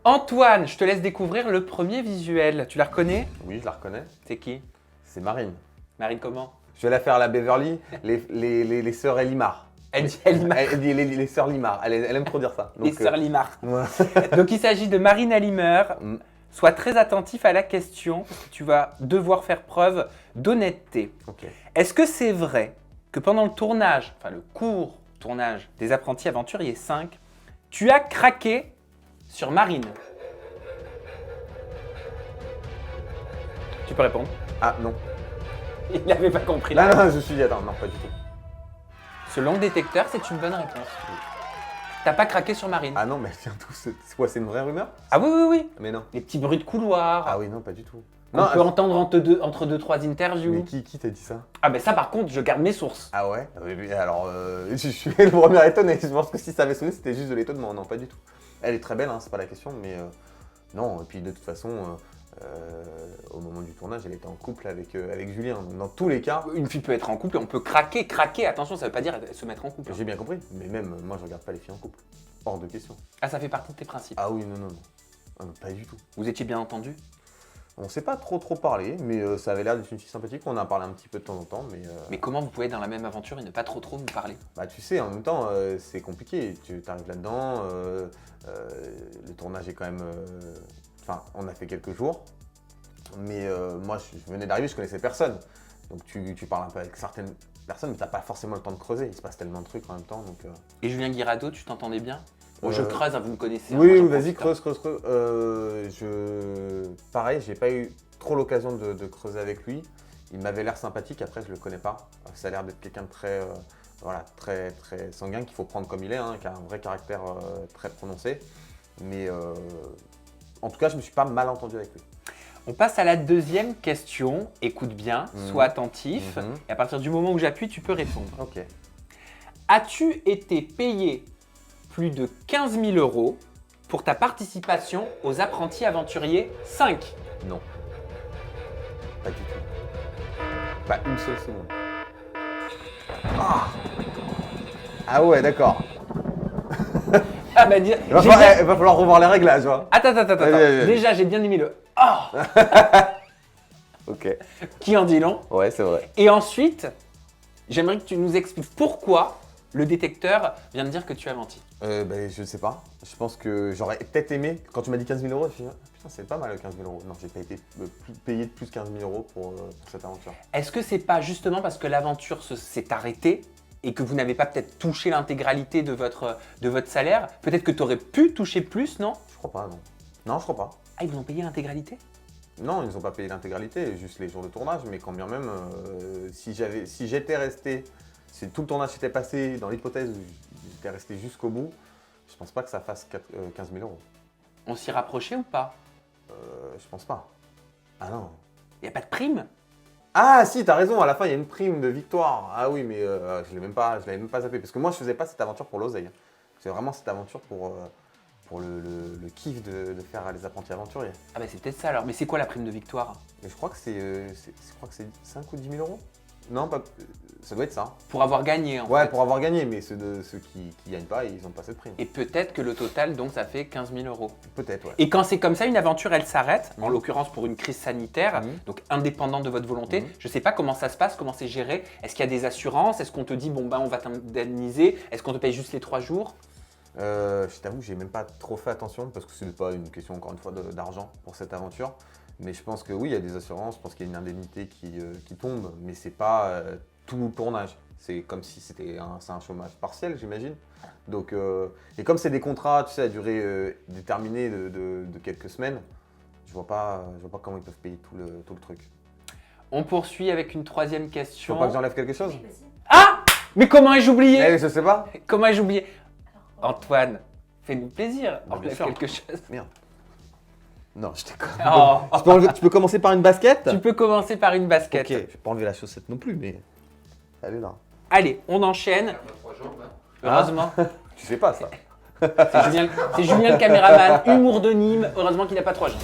Antoine, je te laisse découvrir le premier visuel. Tu la reconnais? Oui, je la reconnais. C'est qui? C'est Marine. Marine comment? Je vais la faire à la Beverly, les sœurs Elimar. Elle dit Alimar. Elle dit les sœurs Limar. Elle aime trop dire ça. Les sœurs Limar. Ouais. Donc il s'agit de Marine Alimer. Mm. Sois très attentif à la question, parce que tu vas devoir faire preuve d'honnêteté. Ok. Est-ce que c'est vrai que pendant le tournage, enfin le court tournage des Apprentis Aventuriers 5, tu as craqué sur Marine? Tu peux répondre. Ah non. Il n'avait pas compris. Là, non, je suis dit, attends, non, pas du tout. Selon le détecteur, c'est une bonne réponse. T'as pas craqué sur Marine? Ah non, mais tiens, tout, c'est quoi, c'est une vraie rumeur? Ah oui, oui, oui. Mais non. Les petits bruits de couloir. Ah oui, non, pas du tout. On Non, peut entendre entre deux, trois interviews. mais qui t'a dit ça? Ah ben ça par contre, je garde mes sources. Ah ouais? Oui, oui, alors, je suis le premier étonné. Je pense que si ça avait sonné, c'était juste de l'étonnement. Non, pas du tout. Elle est très belle, hein, c'est pas la question, mais non. Et puis de toute façon, au moment du tournage, elle était en couple avec Julien. Dans tous les cas, Une fille peut être en couple et on peut craquer. Attention, ça veut pas dire se mettre en couple. j'ai bien compris. Mais même, moi, je regarde pas les filles en couple. Hors de question. Ah, ça fait partie de tes principes. Ah oui, non, non, non. Ah, non, pas du tout. Vous étiez bien entendu? On s'est pas trop parlé, mais ça avait l'air d'être une fille sympathique. On a parlé un petit peu de temps en temps, mais Mais comment vous pouvez être dans la même aventure et ne pas trop vous parler? bah tu sais, en même temps, c'est compliqué. Tu arrives là-dedans, le tournage est quand même. Enfin, on a fait quelques jours, mais moi, je venais d'arriver, je connaissais personne. Donc tu parles un peu avec certaines personnes, mais t'as pas forcément le temps de creuser. Il se passe tellement de trucs en même temps, donc. Et Julien Guirado, tu t'entendais bien? Bon, je creuse, hein, vous me connaissez. Oui, hein, moi, vas-y, j'en profite, creuse. Pareil, j'ai pas eu trop l'occasion de creuser avec lui. Il m'avait l'air sympathique, après je le connais pas. Ça a l'air d'être quelqu'un de très, voilà, très sanguin, qu'il faut prendre comme il est, hein, qui a un vrai caractère très prononcé. Mais en tout cas, je me suis pas mal entendu avec lui. On passe à la deuxième question. Écoute bien, sois attentif. Et à partir du moment où j'appuie, tu peux répondre. Ok. As-tu été payé plus de 15 000 € pour ta participation aux Apprentis Aventuriers 5? Non. Pas du tout. Pas une seule seconde. Ah ouais, d'accord. Ah bah dire. Il va falloir revoir les réglages, hein. Attends. Vas-y. Déjà, j'ai bien aimé le ah Ok. qui en dit long. Ouais, c'est vrai. Et ensuite, j'aimerais que tu nous expliques pourquoi le détecteur vient de dire que tu as menti. Je sais pas. Je pense que j'aurais peut-être aimé, quand tu m'as dit 15 000 €, je me suis dit, ah, putain, c'est pas mal 15 000 €. Non, j'ai pas été payé de plus de 15 000 € pour cette aventure. Est-ce que c'est pas justement parce que l'aventure s'est arrêtée et que vous n'avez pas peut-être touché l'intégralité de votre salaire? Peut-être que tu aurais pu toucher plus, non? Je crois pas, non. Non, je crois pas. Ah, ils vous ont payé l'intégralité? Non, ils nous ont pas payé l'intégralité, juste les jours de tournage, mais quand bien même, si j'étais resté, si tout le tournage s'était passé dans l'hypothèse où j'étais resté jusqu'au bout, je pense pas que ça fasse 15 000 €. On s'y rapprochait ou pas? Je pense pas. Ah non. Il n'y a pas de prime? Ah si, t'as raison, à la fin il y a une prime de victoire. Ah oui, mais je l'avais même pas zappé, parce que moi je faisais pas cette aventure pour l'oseille. C'est vraiment cette aventure pour le kiff de faire les apprentis aventuriers. Ah bah c'est peut-être ça alors. Mais c'est quoi la prime de victoire? Mais je crois que c'est 5 ou 10 000 €. Non, pas, ça doit être ça. Pour avoir gagné en Ouais, fait. pour avoir gagné, mais ceux qui gagnent pas, ils ont pas cette prime. Et peut-être que le total, donc, ça fait 15 000 €. Peut-être, ouais. Et quand c'est comme ça, une aventure, elle s'arrête, en l'occurrence pour une crise sanitaire, Mhm. donc indépendante de votre volonté. Je ne sais pas comment ça se passe, comment c'est géré. Est-ce qu'il y a des assurances? Est-ce qu'on te dit, bon, ben, on va t'indemniser? Est-ce qu'on te paye juste les 3 jours? Je t'avoue, j'ai même pas trop fait attention parce que ce n'est pas une question, encore une fois, d'argent pour cette aventure. Mais je pense que oui, il y a des assurances, je pense qu'il y a une indemnité qui tombe, mais c'est pas tout le tournage. C'est comme si c'était un chômage partiel, j'imagine. Donc, et comme c'est des contrats, tu sais, à durée déterminée de quelques semaines, je vois pas comment ils peuvent payer tout le truc. On poursuit avec une troisième Tu question. veux pas que j'enlève quelque chose? Ah! Mais comment ai-je oublié? Je sais pas. Comment ai-je oublié? Antoine, fais-nous plaisir, Bah, bien enlève sûr. quelque chose. Merde. Non, je déconne. Oh. Tu peux commencer par une basket? Tu peux commencer par une basket. Ok, je vais pas enlever la chaussette non plus, mais elle est là. Allez, on enchaîne. Heureusement. Tu sais pas ça. C'est Julien le caméraman, humour de Nîmes. Heureusement qu'il n'a pas 3 jambes.